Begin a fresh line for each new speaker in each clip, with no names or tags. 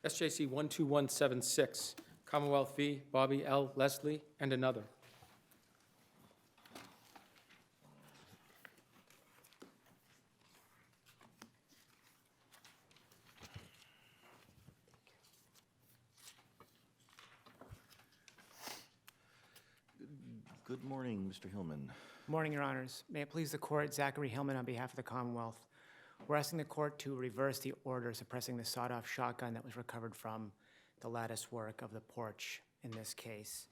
SJC-12176, Commonwealth v. Bobby L. Leslie and another.
Good morning, Mr. Hillman.
Morning, Your Honors. May it please the Court, Zachary Hillman on behalf of the Commonwealth. We're asking the Court to reverse the order suppressing the sawed-off shotgun that was recovered from the lattice work of the porch in this case.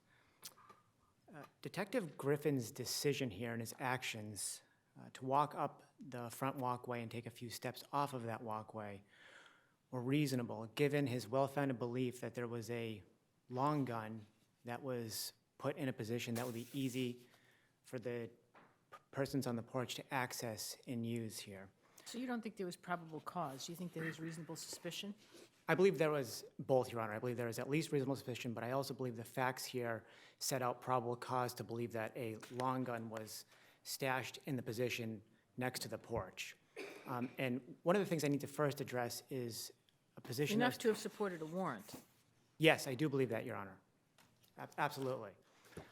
Detective Griffin's decision here and his actions to walk up the front walkway and take a few steps off of that walkway were reasonable, given his well-founded belief that there was a long gun that was put in a position that would be easy for the persons on the porch to access and use here.
So you don't think there was probable cause? Do you think there was reasonable suspicion?
I believe there was both, Your Honor. I believe there was at least reasonable suspicion, but I also believe the facts here set out probable cause to believe that a long gun was stashed in the position next to the porch. And one of the things I need to first address is a position
Enough to have supported a warrant.
Yes, I do believe that, Your Honor. Absolutely.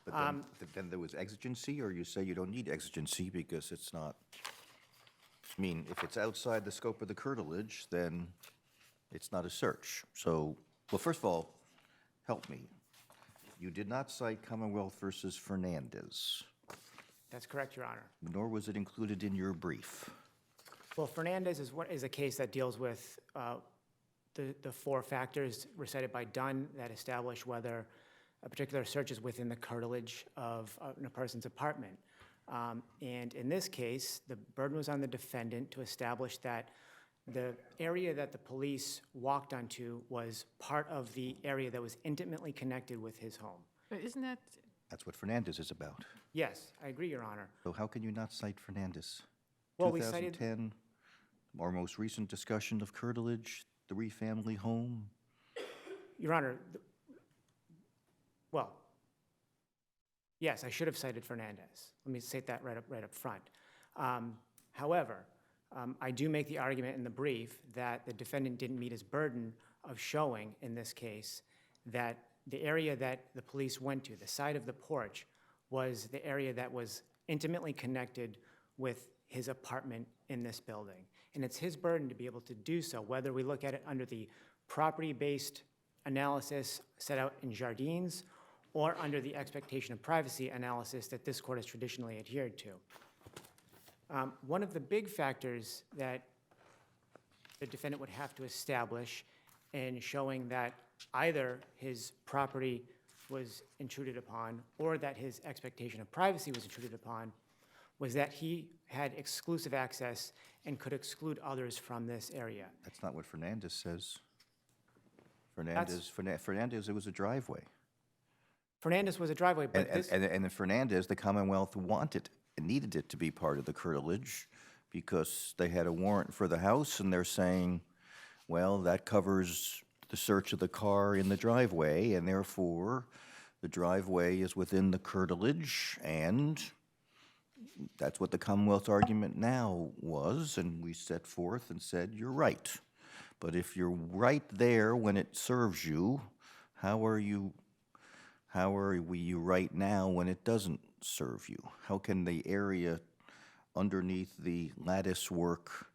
But then there was exigency, or you say you don't need exigency because it's not, I mean, if it's outside the scope of the curtilage, then it's not a search. So, well, first of all, help me. You did not cite Commonwealth versus Fernandez,
That's correct, Your Honor.
nor was it included in your brief.
Well, Fernandez is a case that deals with the four factors recited by Dunn that establish whether a particular search is within the curtilage of a person's apartment. And in this case, the burden was on the defendant to establish that the area that the police walked onto was part of the area that was intimately connected with his home.
But isn't that,
That's what Fernandez is about.
Yes, I agree, Your Honor.
So how can you not cite Fernandez?
Well, we cited-
2010, our most recent discussion of curtilage, three-family home.
Your Honor, well, yes, I should have cited Fernandez. Let me state that right up front. However, I do make the argument in the brief that the defendant didn't meet his burden of showing, in this case, that the area that the police went to, the side of the porch, was the area that was intimately connected with his apartment in this building. And it's his burden to be able to do so, whether we look at it under the property-based analysis set out in Jardines or under the expectation of privacy analysis that this court has traditionally adhered to. One of the big factors that the defendant would have to establish in showing that either his property was intruded upon or that his expectation of privacy was intruded upon was that he had exclusive access and could exclude others from this area.
That's not what Fernandez says. Fernandez, it was a driveway.
Fernandez was a driveway, but
And in Fernandez, the Commonwealth wanted and needed it to be part of the curtilage because they had a warrant for the house, and they're saying, well, that covers the search of the car in the driveway, and therefore the driveway is within the curtilage, and that's what the Commonwealth's argument now was, and we set forth and said, you're right. But if you're right there when it serves you, how are you right now when it doesn't serve you? How can the area underneath the lattice work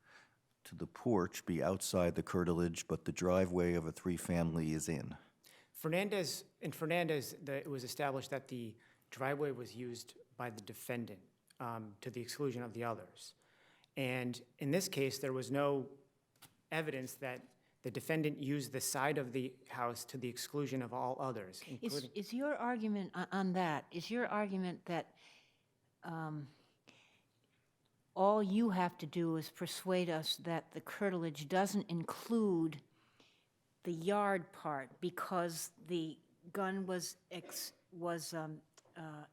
to the porch be outside the curtilage, but the driveway of a three-family is in?
In Fernandez, it was established that the driveway was used by the defendant to the exclusion of the others. And in this case, there was no evidence that the defendant used the side of the house to the exclusion of all others, including...
Is your argument on that, is your argument that all you have to do is persuade us that the curtilage doesn't include the yard part because the gun was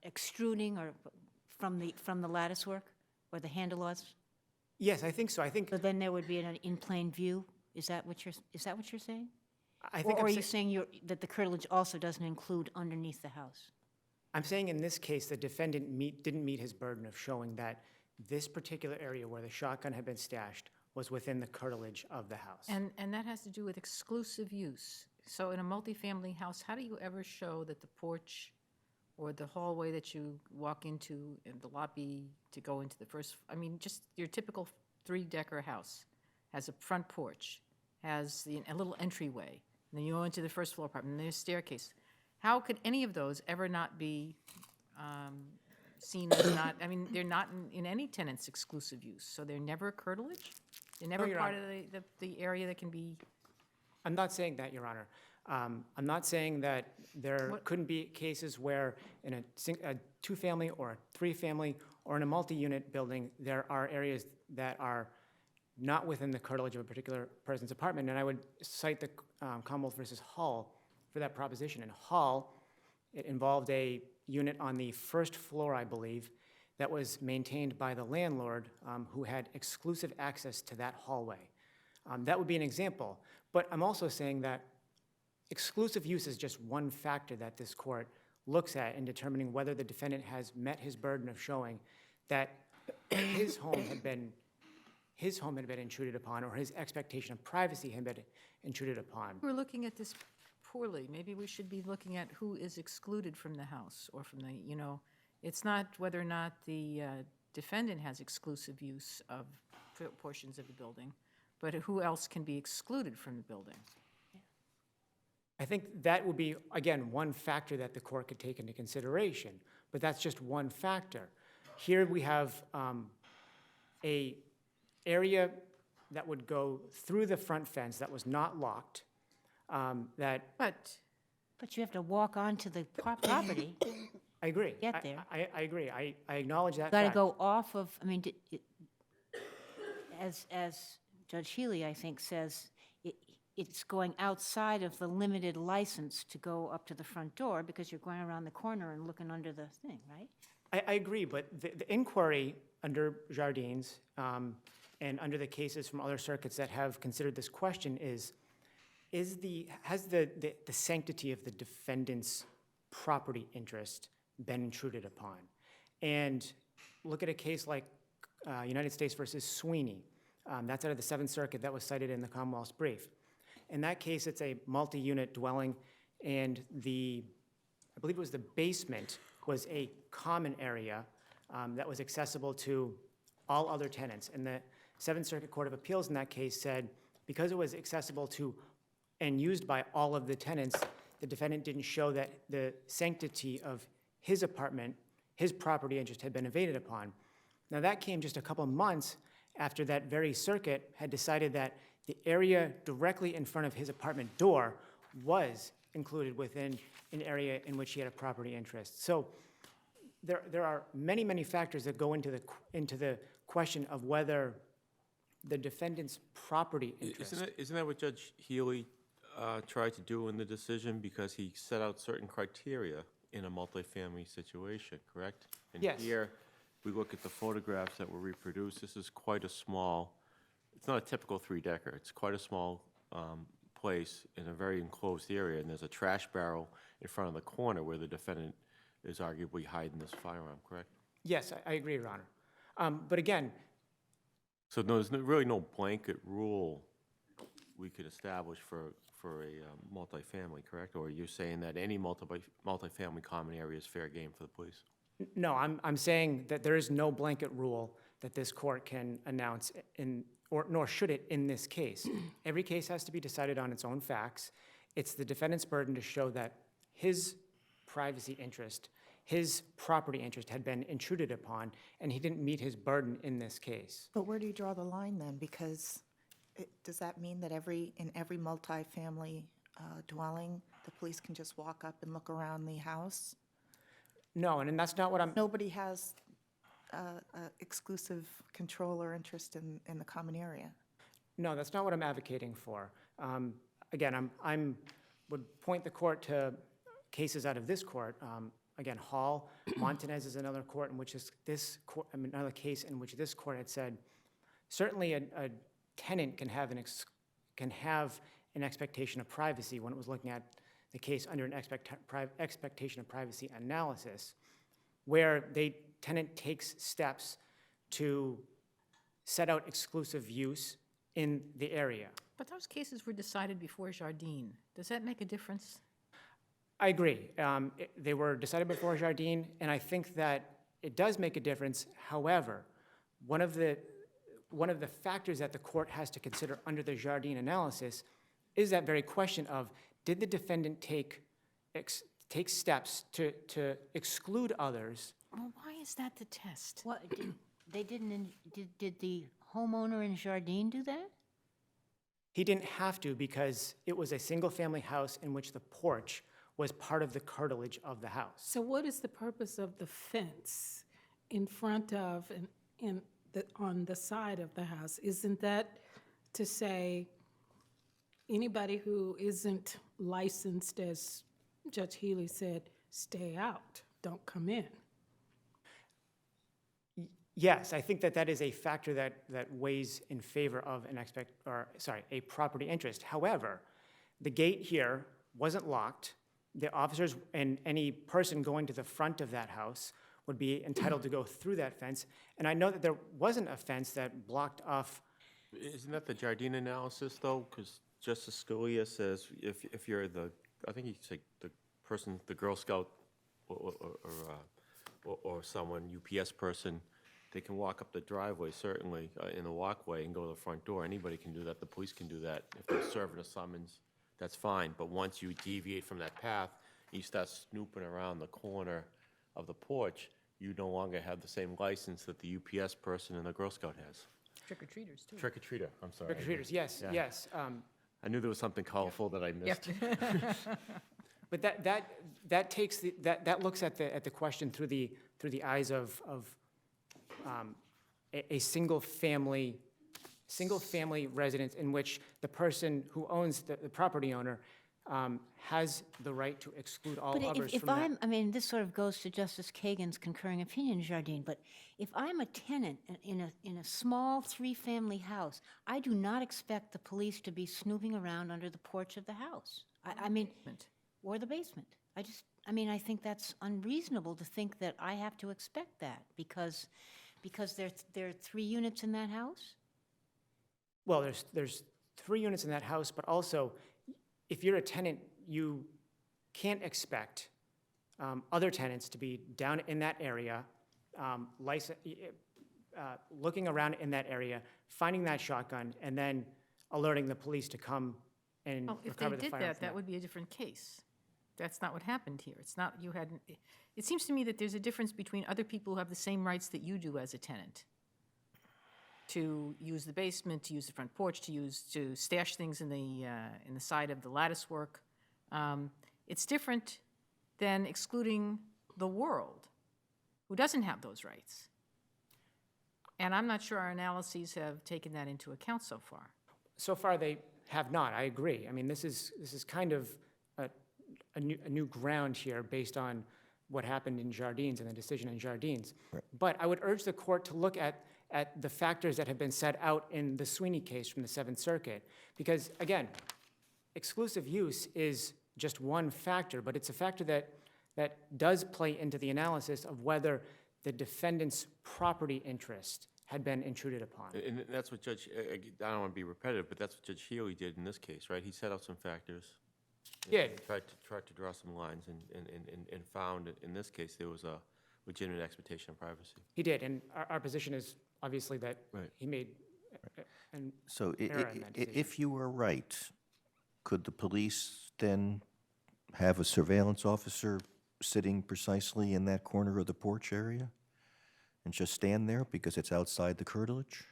extruding or from the lattice work, or the handle was?
Yes, I think so. I think...
So then there would be an in plain view? Is that what you're saying?
I think
or are you saying that the curtilage also doesn't include underneath the house?
I'm saying in this case, the defendant didn't meet his burden of showing that this particular area where the shotgun had been stashed was within the curtilage of the house.
And that has to do with exclusive use. So in a multifamily house, how do you ever show that the porch or the hallway that you walk into in the lobby to go into the first, I mean, just your typical three-decker house has a front porch, has a little entryway, and then you go into the first floor apartment, and there's a staircase. How could any of those ever not be seen as not, I mean, they're not in any tenant's exclusive use, so they're never a curtilage? They're never
Your
part
Honor.
of the area that can be,
I'm not saying that, Your Honor. I'm not saying that there
What-
couldn't be cases where in a two-family or a three-family or in a multi-unit building, there are areas that are not within the curtilage of a particular person's apartment. And I would cite the Commonwealth versus Hall for that proposition. In Hall, it involved a unit on the first floor, I believe, that was maintained by the landlord who had exclusive access to that hallway. That would be an example. But I'm also saying that exclusive use is just one factor that this court looks at in determining whether the defendant has met his burden of showing that his home had been intruded upon, or his expectation of privacy had been intruded upon.
we're looking at this poorly. Maybe we should be looking at who is excluded from the house or from the, it's not whether or not the defendant has exclusive use of portions of the building, but who else can be excluded from the building.
I think that would be, again, one factor that the court could take into consideration, but that's just one factor. Here we have a area that would go through the front fence that was not locked, that,
But you have to walk onto the property.
I agree.
Get there.
I agree. I acknowledge that
Got to
fact.
go off of, I mean, as Judge Healy, I think, says, it's going outside of the limited license to go up to the front door because you're going around the corner and looking under the thing, right?
I agree, but the inquiry under Jardines and under the cases from other circuits that have considered this question has the sanctity of the defendant's property interest been intruded upon? And look at a case like United States versus Sweeney. That's out of the Seventh Circuit that was cited in the Commonwealth's brief. In that case, it's a multi-unit dwelling, and I believe it was the basement was a common area that was accessible to all other tenants. And the Seventh Circuit Court of Appeals in that case said, because it was accessible to and used by all of the tenants, the defendant didn't show that the sanctity of his apartment, his property interest had been invaded upon. Now that came just a couple months after that very circuit had decided that the area directly in front of his apartment door was included within an area in which he had a property interest. So there are many, many factors that go into the question of whether the defendant's property interest.
Isn't that what Judge Healy tried to do in the decision? Because he set out certain criteria in a multifamily situation, correct?
Yes.
And here, we look at the photographs that were reproduced. This is quite a small, it's not a typical three-decker. It's quite a small place in a very enclosed area, and there's a trash barrel in front of the corner where the defendant is arguably hiding this firearm, correct?
Yes, I agree, Your Honor. But again,
So there's really no blanket rule we could establish for a multifamily, correct? Or are you saying that any multifamily common area is fair game for the police?
no, I'm saying that there is no blanket rule that this court can announce nor should it in this case. Every case has to be decided on its own facts. It's the defendant's burden to show that his privacy interest, his property interest had been intruded upon, and he didn't meet his burden in this case.
But where do you draw the line then? Because does that mean that in every multifamily dwelling, the police can just walk up and look around the house?
No, and that's not what I'm,
Nobody has exclusive control or interest in the common area.
no, that's not what I'm advocating for. Again, would point the court to cases out of this court. Again, Hall, Montanez is another court in which another case in which this court had said, certainly a tenant can have an expectation of privacy when it was looking at the case under an expectation of privacy analysis, where tenant takes steps to set out exclusive use in the area.
But those cases were decided before Jardine. Does that make a difference?
I agree. They were decided before Jardine, and I think that it does make a difference. However, one of the factors that the court has to consider under the Jardine analysis is that very question of, did the defendant take steps to exclude others?
Well, why is that the test?
What, did the homeowner in Jardine do that?
He didn't have to because it was a single-family house in which the porch was part of the curtilage of the house.
So what is the purpose of the fence in front of and on the side of the house? Isn't that to say anybody who isn't licensed, as Judge Healy said, stay out, don't come in?
Yes, I think that is a factor that weighs in favor of a property interest. However, the gate here wasn't locked. The officers and any person going to the front of that house would be entitled to go through that fence. And I know that there wasn't a fence that blocked off.
Isn't that the Jardine analysis, though? Because Justice Scalia says if you're I think he said the person, the Girl Scout or someone, UPS person, they can walk up the driveway, certainly, in the walkway and go to the front door. Anybody can do that. The police can do that. If they're serving a summons, that's fine. But once you deviate from that path, you start snooping around the corner of the porch, you no longer have the same license that the UPS person and the Girl Scout has.
Trick-or-treaters, too.
Trick-or-treater, I'm sorry.
Trick-or-treaters, yes,
Yeah.
yes.
I knew there was something colorful that I missed.
But that takes that looks at the question through the eyes of a single family residence in which the person who owns the property owner has the right to exclude all
But
others
if
from that.
I mean, this sort of goes to Justice Kagan's concurring opinion in Jardine, but if I'm a tenant in a small three-family house, I do not expect the police to be snooping around under the porch of the house. I mean, or the basement. I think that's unreasonable to think that I have to expect that because there are 3 units in that house?
Well, there's 3 units in that house, but also, if you're a tenant, you can't expect other tenants to be down in that area, looking around in that area, finding that shotgun, and then alerting the police to come and
Well, if they
recover the
did
firearm
that,
from
that would be a different case. That's not what happened here. It's not, you hadn't, it seems to me that there's a difference between other people who have the same rights that you do as a tenant. To use the basement, to use the front porch, to stash things in the side of the lattice work. It's different than excluding the world, who doesn't have those rights. And I'm not sure our analyses have taken that into account so far.
So far, they have not. I agree. I mean, this is kind of a new ground here based on what happened in Jardines and the decision in Jardines.
Right.
But I would urge the court to look at the factors that have been set out in the Sweeney case from the Seventh Circuit. Because, again, exclusive use is just one factor, but it's a factor that does play into the analysis of whether the defendant's property interest had been intruded upon.
And that's what Judge, I don't want to be repetitive, but that's what Judge Healy did in this case, right? He set out some factors.
Yeah.
Tried to draw some lines and found, in this case, there was a legitimate expectation of privacy.
He did, and our position is obviously that
Right.
he made an
So
error in that decision.
if you were right, could the police then have a surveillance officer sitting precisely in that corner of the porch area and just stand there because it's outside the curtilage?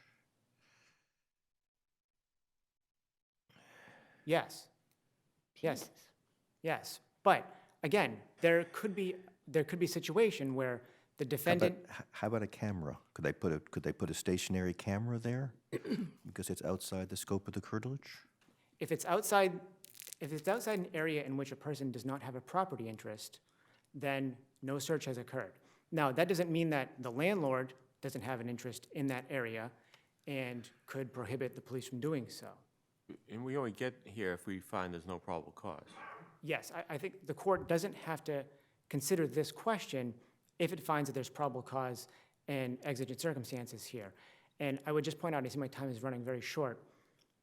Yes. Yes. Yes. But again, there could be a situation where the defendant.
How about a camera? Could they put a stationary camera there because it's outside the scope of the curtilage?
If it's outside an area in which a person does not have a property interest, then no search has occurred. Now, that doesn't mean that the landlord doesn't have an interest in that area and could prohibit the police from doing so.
And we only get here if we find there's no probable cause.
Yes, I think the court doesn't have to consider this question if it finds that there's probable cause and exigent circumstances here. And I would just point out, I see my time is running very short,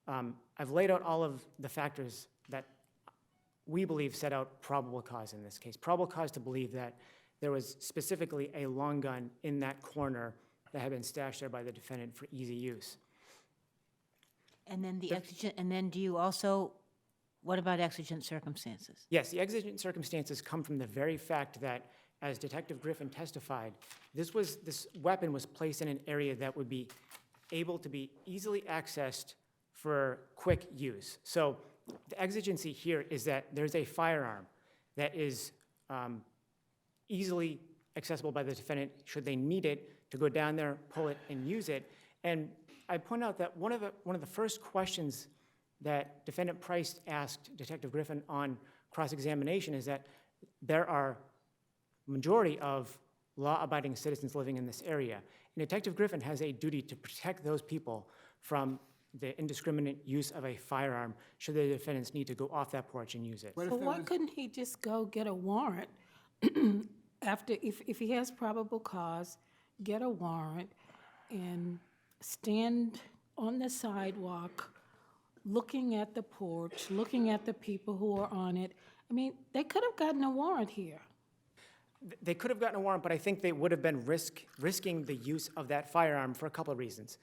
I've laid out all of the factors that we believe set out probable cause in this case. Probable cause to believe that there was specifically a long gun in that corner that had been stashed there by the defendant for easy use.
And then the exigent, and then do you also, what about exigent circumstances?
Yes, the exigent circumstances come from the very fact that, as Detective Griffin testified, this weapon was placed in an area that would be able to be easily accessed for quick use. So the exigency here is that there's a firearm that is easily accessible by the defendant should they need it to go down there, pull it, and use it. And I point out that one of the first questions that Defendant Price asked Detective Griffin on cross-examination is that there are majority of law-abiding citizens living in this area. And Detective Griffin has a duty to protect those people from the indiscriminate use of a firearm should the defendants need to go off that porch and use it.
So why couldn't he just go get a warrant after, if he has probable cause, get a warrant and stand on the sidewalk, looking at the porch, looking at the people who are on it? I mean, they could have gotten a warrant here.
They could have gotten a warrant, but I think they would have been risking the use of that firearm for a couple of reasons.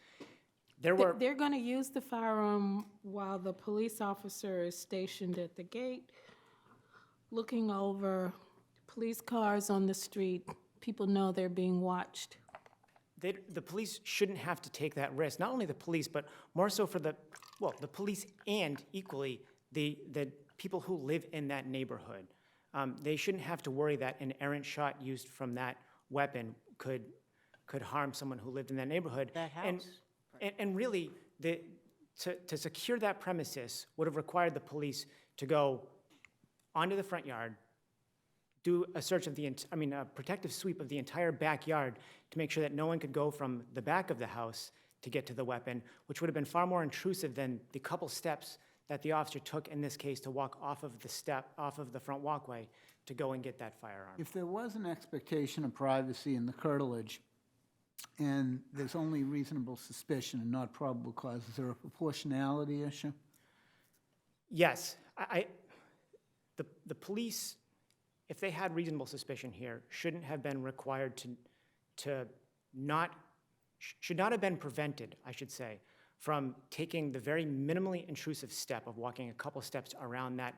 They're going to use the firearm while the police officer is stationed at the gate, looking over police cars on the street. People know they're being watched.
The police shouldn't have to take that risk. Not only the police, but more so for the police and equally the people who live in that neighborhood. They shouldn't have to worry that an errant shot used from that weapon could harm someone who lived in that neighborhood.
That house.
And really, to secure that premises would have required the police to go onto the front yard, do a search of a protective sweep of the entire backyard to make sure that no one could go from the back of the house to get to the weapon, which would have been far more intrusive than the couple steps that the officer took in this case to walk off of the front walkway to go and get that firearm.
If there was an expectation of privacy in the curtilage, and there's only reasonable suspicion and not probable cause, is there a proportionality issue?
Yes, the police, if they had reasonable suspicion here, shouldn't have been required should not have been prevented, I should say, from taking the very minimally intrusive step of walking a couple steps around that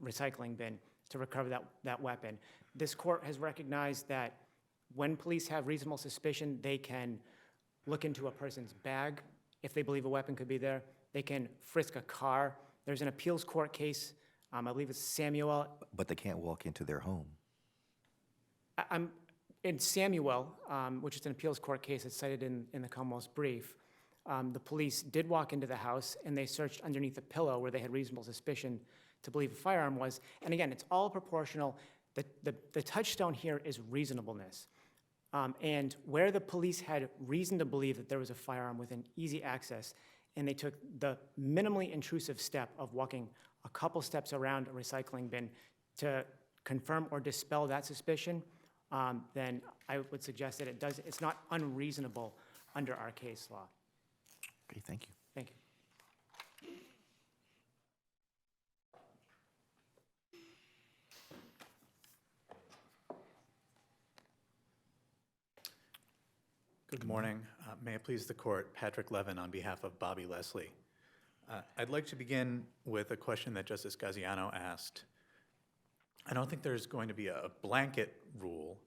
recycling bin to recover that weapon. This court has recognized that when police have reasonable suspicion, they can look into a person's bag if they believe a weapon could be there. They can frisk a car. There's an appeals court case, I believe it's Samuel.
But they can't walk into their home.
I'm in Samuel, which is an appeals court case that's cited in the Commonwealth's brief. The police did walk into the house and they searched underneath the pillow where they had reasonable suspicion to believe a firearm was. And again, it's all proportional. The touchstone here is reasonableness. And where the police had reason to believe that there was a firearm within easy access, and they took the minimally intrusive step of walking a couple steps around a recycling bin to confirm or dispel that suspicion, then I would suggest that it's not unreasonable under our case law.
Okay, thank you.
Thank you.
Good morning. May it please the court, Patrick Levin on behalf of Bobby Leslie. I'd like to begin with a question that Justice Gaziano asked. I don't think there's going to be a blanket rule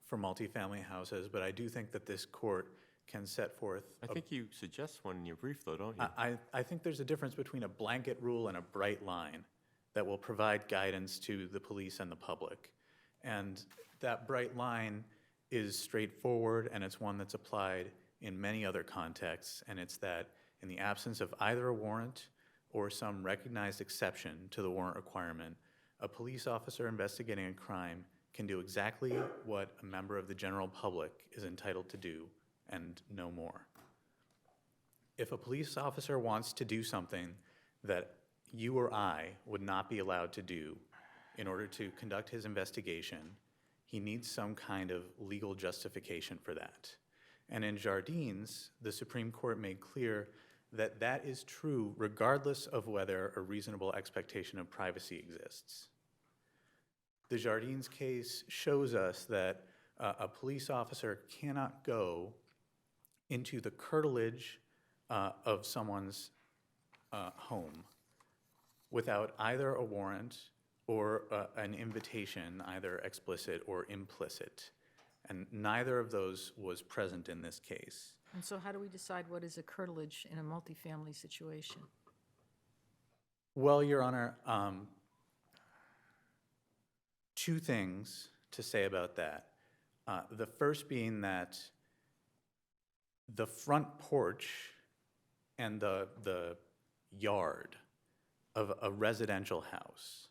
for multifamily houses, but I do think that this court can set forth.
I think you suggest one in your brief, though, don't you?
I think there's a difference between a blanket rule and a bright line that will provide guidance to the police and the public. And that bright line is straightforward, and it's one that's applied in many other contexts, and it's that in the absence of either a warrant or some recognized exception to the warrant requirement, a police officer investigating a crime can do exactly what a member of the general public is entitled to do and no more. If a police officer wants to do something that you or I would not be allowed to do in order to conduct his investigation, he needs some kind of legal justification for that. And in Jardines, the Supreme Court made clear that that is true regardless of whether a reasonable expectation of privacy exists. The Jardines case shows us that a police officer cannot go into the curtilage of someone's home without either a warrant or an invitation, either explicit or implicit. And neither of those was present in this case.
And so how do we decide what is a curtilage in a multifamily situation?
Well, Your Honor, two things to say about that. The first being that the front porch and the yard of a residential house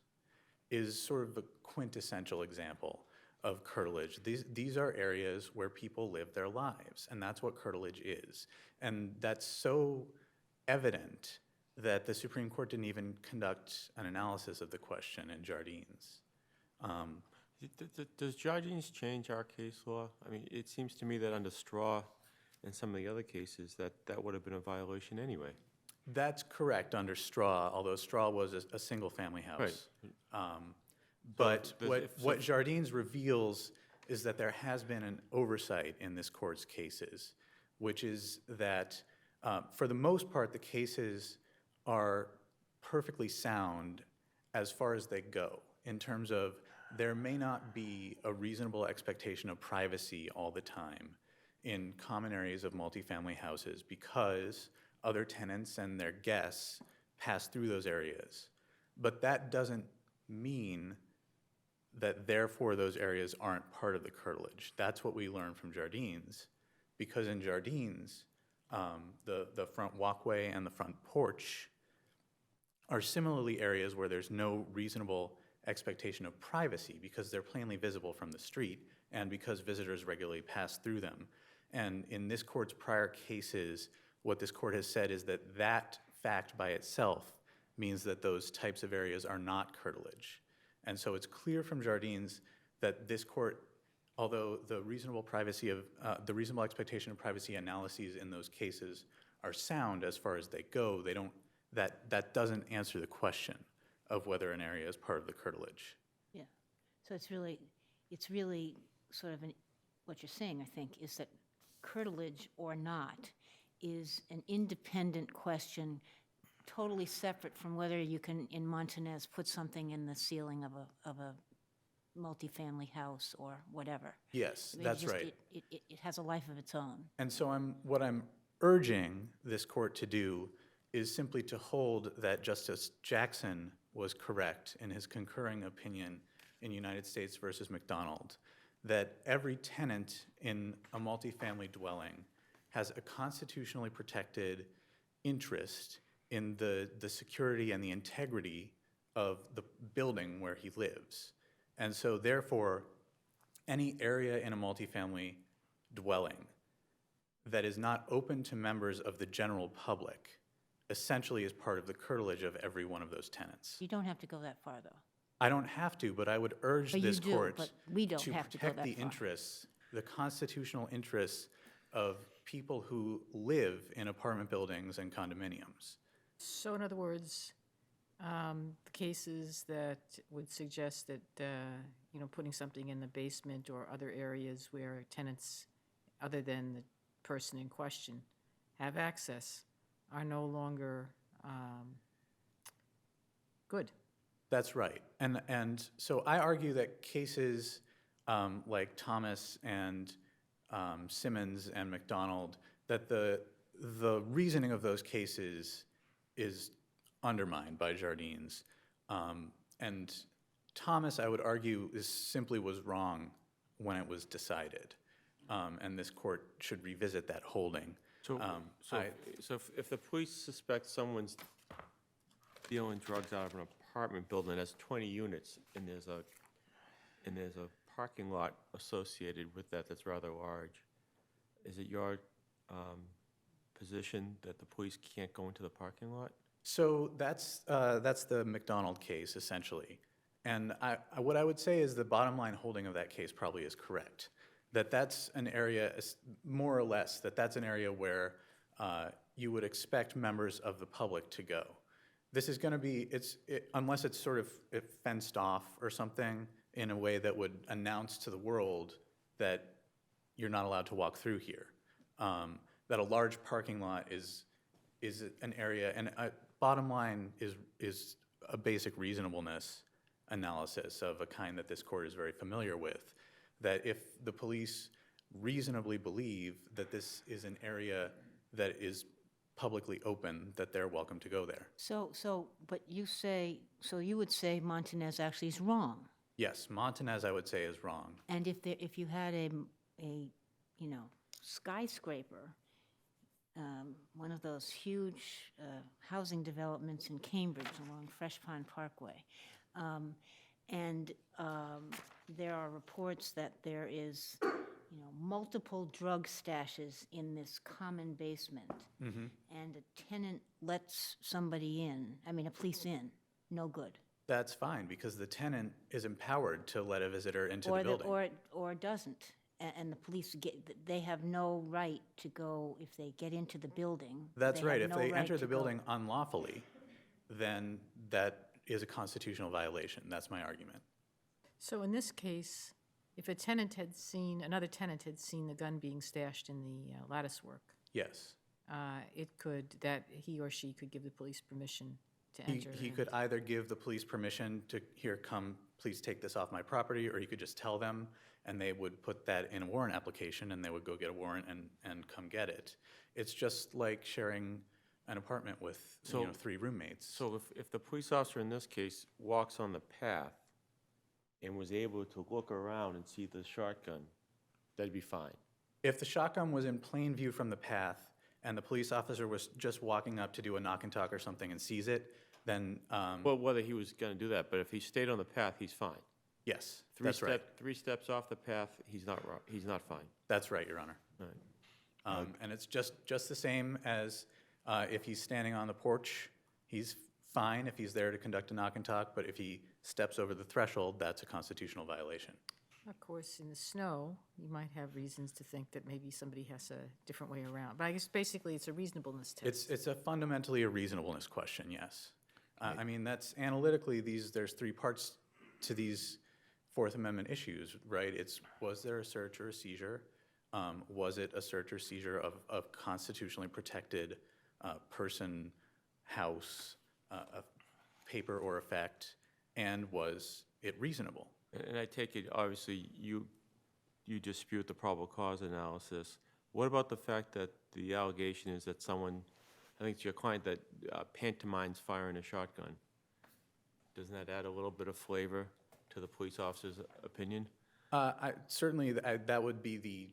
is sort of a quintessential example of curtilage. These are areas where people live their lives, and that's what curtilage is. And that's so evident that the Supreme Court didn't even conduct an analysis of the question in Jardines.
Does Jardines change our case law? I mean, it seems to me that under Straw and some of the other cases, that would have been a violation anyway.
That's correct under Straw, although Straw was a single-family house.
Right.
But
does-
what Jardines reveals is that there has been an oversight in this court's cases, which is that for the most part, the cases are perfectly sound as far as they go, in terms of there may not be a reasonable expectation of privacy all the time in common areas of multifamily houses because other tenants and their guests pass through those areas. But that doesn't mean that therefore those areas aren't part of the curtilage. That's what we learned from Jardines, because in Jardines, the front walkway and the front porch are similarly areas where there's no reasonable expectation of privacy because they're plainly visible from the street and because visitors regularly pass through them. And in this court's prior cases, what this court has said is that that fact by itself means that those types of areas are not curtilage. And so it's clear from Jardines that this court, although the reasonable expectation of privacy analyses in those cases are sound as far as they go, that doesn't answer the question of whether an area is part of the curtilage.
Yeah. So it's really sort of what you're saying, I think, is that curtilage or not is an independent question, totally separate from whether you can, in Montanez, put something in the ceiling of a multifamily house or whatever.
Yes,
I mean,
that's right.
It has a life of its own.
And so what I'm urging this court to do is simply to hold that Justice Jackson was correct in his concurring opinion in United States versus McDonald, that every tenant in a multifamily dwelling has a constitutionally protected interest in the security and the integrity of the building where he lives. And so therefore, any area in a multifamily dwelling that is not open to members of the general public essentially is part of the curtilage of every one of those tenants.
You don't have to go that far, though.
I don't have to, but I would urge
But you
this
do,
court
but we don't
to
have to go
protect
that
the
far.
interests, the constitutional interests of people who live in apartment buildings and condominiums.
So in other words, the cases that would suggest that, putting something in the basement or other areas where tenants, other than the person in question, have access are no longer good.
That's right. And so I argue that cases like Thomas and Simmons and McDonald, that the reasoning of those cases is undermined by Jardines. And Thomas, I would argue, simply was wrong when it was decided. And this court should revisit that holding.
So if the police suspect someone's dealing drugs out of an apartment building that has 20 units and there's a parking lot associated with that that's rather large, is it your position that the police can't go into the parking lot?
So that's the McDonald case, essentially. And what I would say is the bottom line holding of that case probably is correct. That's an area, more or less, that's an area where you would expect members of the public to go. This is going to be, unless it's sort of fenced off or something in a way that would announce to the world that you're not allowed to walk through here. That a large parking lot is an area, and bottom line is a basic reasonableness analysis of a kind that this court is very familiar with, that if the police reasonably believe that this is an area that is publicly open, that they're welcome to go there.
But you say, so you would say Montanez actually is wrong?
Yes, Montanez, I would say, is wrong.
And if you had a skyscraper, one of those huge housing developments in Cambridge along Fresh Pond Parkway, and there are reports that there is, multiple drug stashes in this common basement, and a tenant lets somebody in, a police in, no good.
That's fine, because the tenant is empowered to let a visitor into the building.
Or doesn't. And the police they have no right to go, if they get into the building.
That's right. If
no
they
right
enter
to
the
go.
building unlawfully, then that is a constitutional violation. That's my argument.
So in this case, if another tenant had seen the gun being stashed in the lattice work,
Yes.
that he or she could give the police permission to enter.
He could either give the police permission to, here, come, please take this off my property, or he could just tell them, and they would put that in a warrant application, and they would go get a warrant and come get it. It's just like sharing an apartment with, 3 roommates.
So if the police officer in this case walks on the path and was able to look around and see the shotgun, that'd be fine.
If the shotgun was in plain view from the path, and the police officer was just walking up to do a knock and talk or something and sees it, then,
Well, whether he was going to do that, but if he stayed on the path, he's fine.
yes, that's right.
3 steps off the path, he's not fine.
That's right, Your Honor.
All right.
And it's just the same as if he's standing on the porch, he's fine if he's there to conduct a knock and talk, but if he steps over the threshold, that's a constitutional violation.
Of course, in the snow, you might have reasons to think that maybe somebody has a different way around. But I guess basically it's a reasonableness test.
It's fundamentally a reasonableness question, yes. That's analytically, there's 3 parts to these Fourth Amendment issues, right? Was there a search or a seizure? Was it a search or seizure of constitutionally protected person, house, a paper or effect, and was it reasonable?
And I take it, obviously, you dispute the probable cause analysis. What about the fact that the allegation is that someone, I think it's your client, that pantomimes firing a shotgun? Doesn't that add a little bit of flavor to the police officer's opinion?
Certainly, that would be the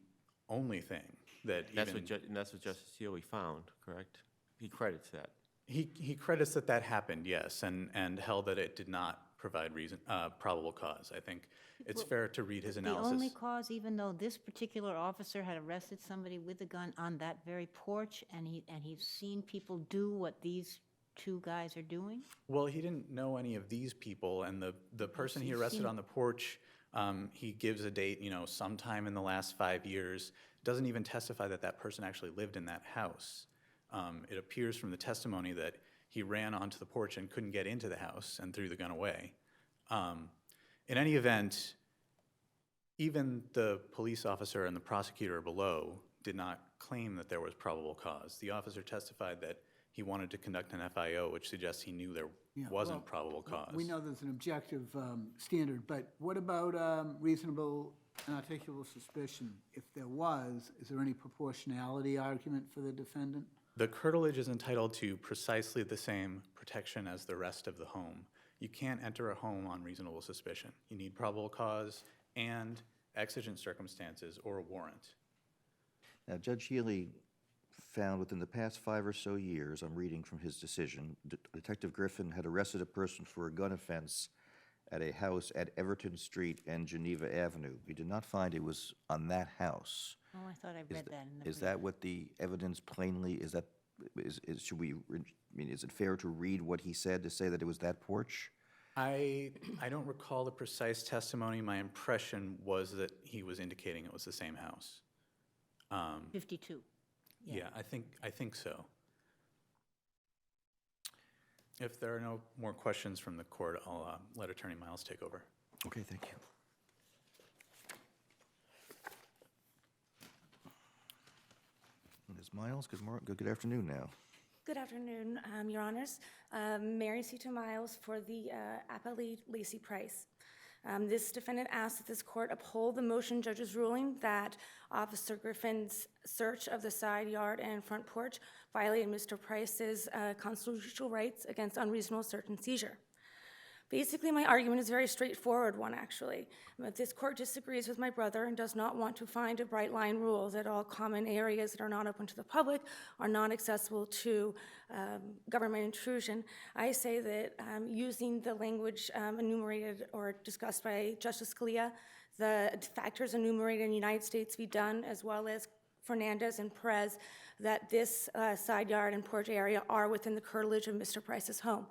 only thing that
And that's what Justice Sealy found, correct? He credits that.
He credits that happened, yes, and held that it did not provide probable cause. I think it's fair to read his analysis.
The only cause, even though this particular officer had arrested somebody with a gun on that very porch, and he's seen people do what these 2 guys are doing?
Well, he didn't know any of these people, and the person he
he's
arrested
seen-
on the porch, he gives a date, sometime in the last 5 years. Doesn't even testify that person actually lived in that house. It appears from the testimony that he ran onto the porch and couldn't get into the house and threw the gun away. In any event, even the police officer and the prosecutor below did not claim that there was probable cause. The officer testified that he wanted to conduct an FIO, which suggests he knew there wasn't probable cause.
We know there's an objective standard, but what about reasonable and articulable suspicion? If there was, is there any proportionality argument for the defendant?
The curtilage is entitled to precisely the same protection as the rest of the home. You can't enter a home on reasonable suspicion. You need probable cause and exigent circumstances or a warrant.
Now, Judge Healy found within the past 5 or so years, I'm reading from his decision, Detective Griffin had arrested a person for a gun offense at a house at Everton Street and Geneva Avenue. He did not find it was on that house.
Oh, I thought I read that in the
Is
brief.
that what the evidence plainly, is it fair to read what he said to say that it was that porch?
I don't recall the precise testimony. My impression was that he was indicating it was the same house.
52.
Yeah, I think so. If there are no more questions from the court, I'll let Attorney Miles take over.
Okay, thank you. Ms. Miles, good afternoon now.
Good afternoon, Your Honors. Mary Cito Miles for the appellee Lacey Price. This defendant asks that this court uphold the motion judge's ruling that Officer Griffin's search of the side yard and front porch violated Mr. Price's constitutional rights against unreasonable search and seizure. Basically, my argument is a very straightforward one, actually. If this court disagrees with my brother and does not want to find a bright line rule that all common areas that are not open to the public are not accessible to government intrusion, I say that using the language enumerated or discussed by Justice Scalia, the factors enumerated in United States v. Dunn, as well as Fernandez and Perez, that this side yard and porch area are within the curtilage of Mr. Price's home.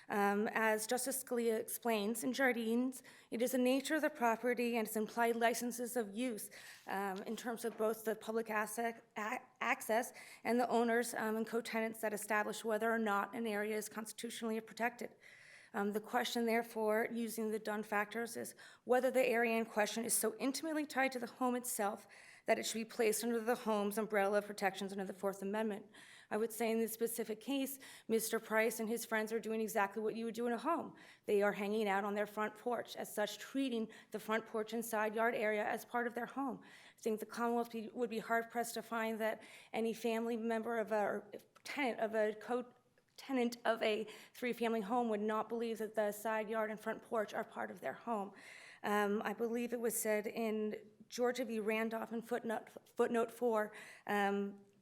As Justice Scalia explains, in Jardines, it is the nature of the property and its implied licenses of use in terms of both the public access and the owners and co-tenants that establish whether or not an area is constitutionally protected. The question, therefore, using the Dunn factors, is whether the area in question is so intimately tied to the home itself that it should be placed under the home's umbrella of protections under the Fourth Amendment. I would say in this specific case, Mr. Price and his friends are doing exactly what you would do in a home. They are hanging out on their front porch, as such treating the front porch and side yard area as part of their home. I think the Commonwealth would be hard-pressed to find that any family member of or tenant of a co-tenant of a three-family home would not believe that the side yard and front porch are part of their home. I believe it was said in Georgia v. Randolph in footnote 4,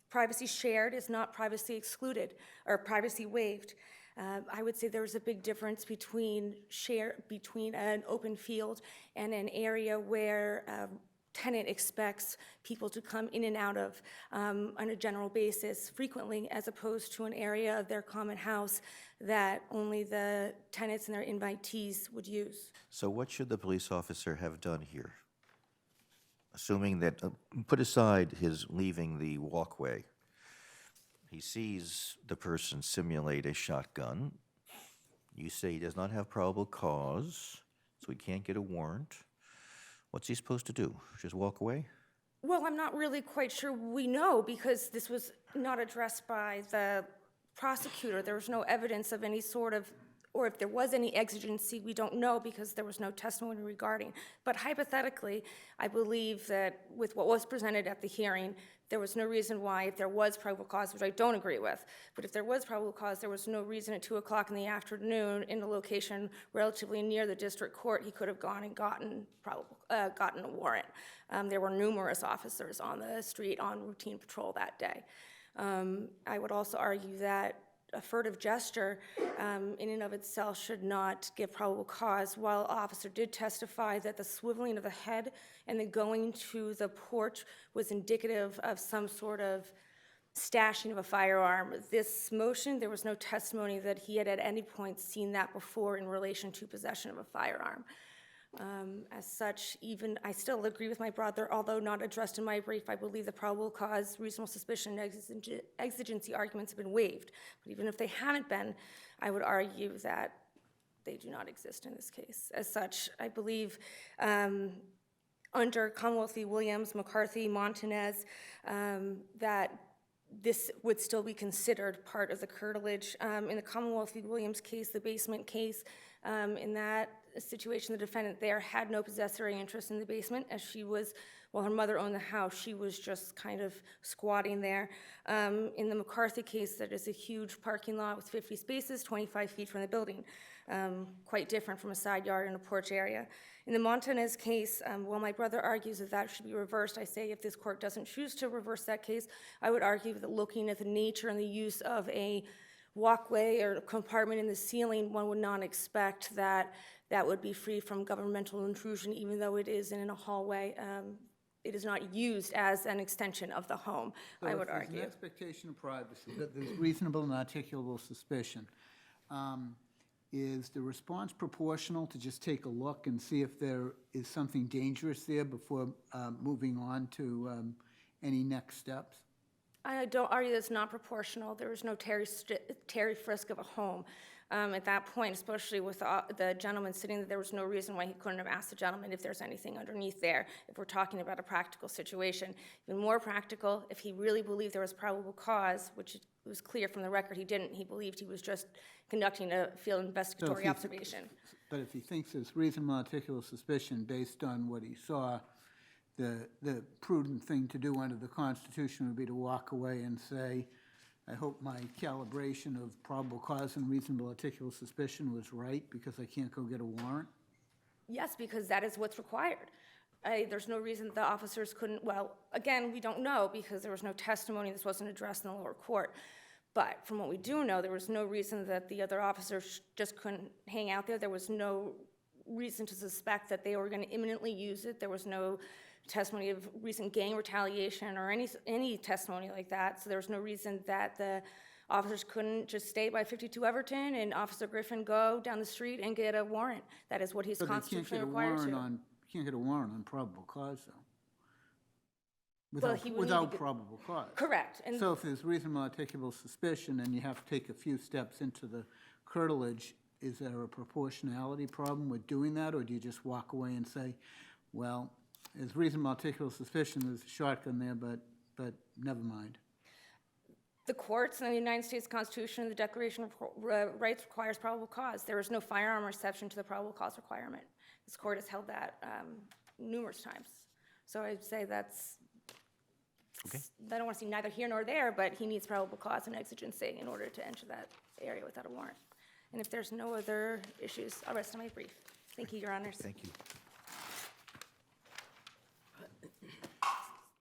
privacy shared is not privacy excluded or privacy waived. I would say there's a big difference between an open field and an area where a tenant expects people to come in and out of on a general basis frequently, as opposed to an area of their common house that only the tenants and their invitees would use.
So what should the police officer have done here? Assuming that, put aside his leaving the walkway, he sees the person simulate a shotgun. You say he does not have probable cause, so he can't get a warrant. What's he supposed to do? Just walk away?
Well, I'm not really quite sure we know, because this was not addressed by the prosecutor. There was no evidence of any sort of, or if there was any exigency, we don't know because there was no testimony regarding. But hypothetically, I believe that with what was presented at the hearing, there was no reason why, if there was probable cause, which I don't agree with, but if there was probable cause, there was no reason at 2 o'clock in the afternoon in a location relatively near the district court, he could have gone and gotten a warrant. There were numerous officers on the street on routine patrol that day. I would also argue that a furtive gesture in and of itself should not give probable cause. While officer did testify that the swiveling of the head and the going to the porch was indicative of some sort of stashing of a firearm, this motion, there was no testimony that he had at any point seen that before in relation to possession of a firearm. As such, even I still agree with my brother, although not addressed in my brief. I believe the probable cause, reasonable suspicion, and exigency arguments have been waived. But even if they haven't been, I would argue that they do not exist in this case. As such, I believe under Commonwealth v. Williams, McCarthy, Montanez, that this would still be considered part of the curtilage. In the Commonwealth v. Williams case, the basement case, in that situation, the defendant there had no possessory interest in the basement, as she was, while her mother owned the house, she was just kind of squatting there. In the McCarthy case, that is a huge parking lot with 50 spaces, 25 feet from the building, quite different from a side yard and a porch area. In the Montanez case, while my brother argues that that should be reversed, I say if this court doesn't choose to reverse that case, I would argue that looking at the nature and the use of a walkway or compartment in the ceiling, one would not expect that that would be free from governmental intrusion, even though it is in a hallway. It is not used as an extension of the home, I would
So if
argue.
there's an expectation of privacy, that there's reasonable and articulable suspicion, is the response proportional to just take a look and see if there is something dangerous there before moving on to any next steps?
I don't argue that it's not proportional. There was no Terry frisk of a home. At that point, especially with the gentleman sitting there, there was no reason why he couldn't have asked the gentleman if there's anything underneath there, if we're talking about a practical situation. Even more practical, if he really believed there was probable cause, which it was clear from the record he didn't, he believed he was just conducting a field investigatory observation.
But if he thinks there's reasonable articulable suspicion based on what he saw, the prudent thing to do under the Constitution would be to walk away and say, I hope my calibration of probable cause and reasonable articulable suspicion was right because I can't go get a warrant?
Yes, because that is what's required. There's no reason the officers couldn't, well, again, we don't know because there was no testimony, this wasn't addressed in the lower court. But from what we do know, there was no reason that the other officers just couldn't hang out there. There was no reason to suspect that they were going to imminently use it. There was no testimony of recent gang retaliation or any testimony like that. So there was no reason that the officers couldn't just stay by 52 Everton and Officer Griffin go down the street and get a warrant. That is what he's constitutionally required to.
Can't get a warrant on probable cause, though.
Well, he would need to
Without
get-
probable cause.
Correct. And
So if there's reasonable articulable suspicion and you have to take a few steps into the curtilage, is there a proportionality problem with doing that, or do you just walk away and say, well, there's reasonable articulable suspicion, there's a shotgun there, but never mind?
the courts and the United States Constitution, the Declaration of Rights requires probable cause. There is no firearm exception to the probable cause requirement. This court has held that numerous times. So I'd say that's, I don't want to see neither here nor there, but he needs probable cause and exigency in order to enter that area without a warrant. And if there's no other issues, I'll rest on my brief. Thank you, Your Honors.
Thank you.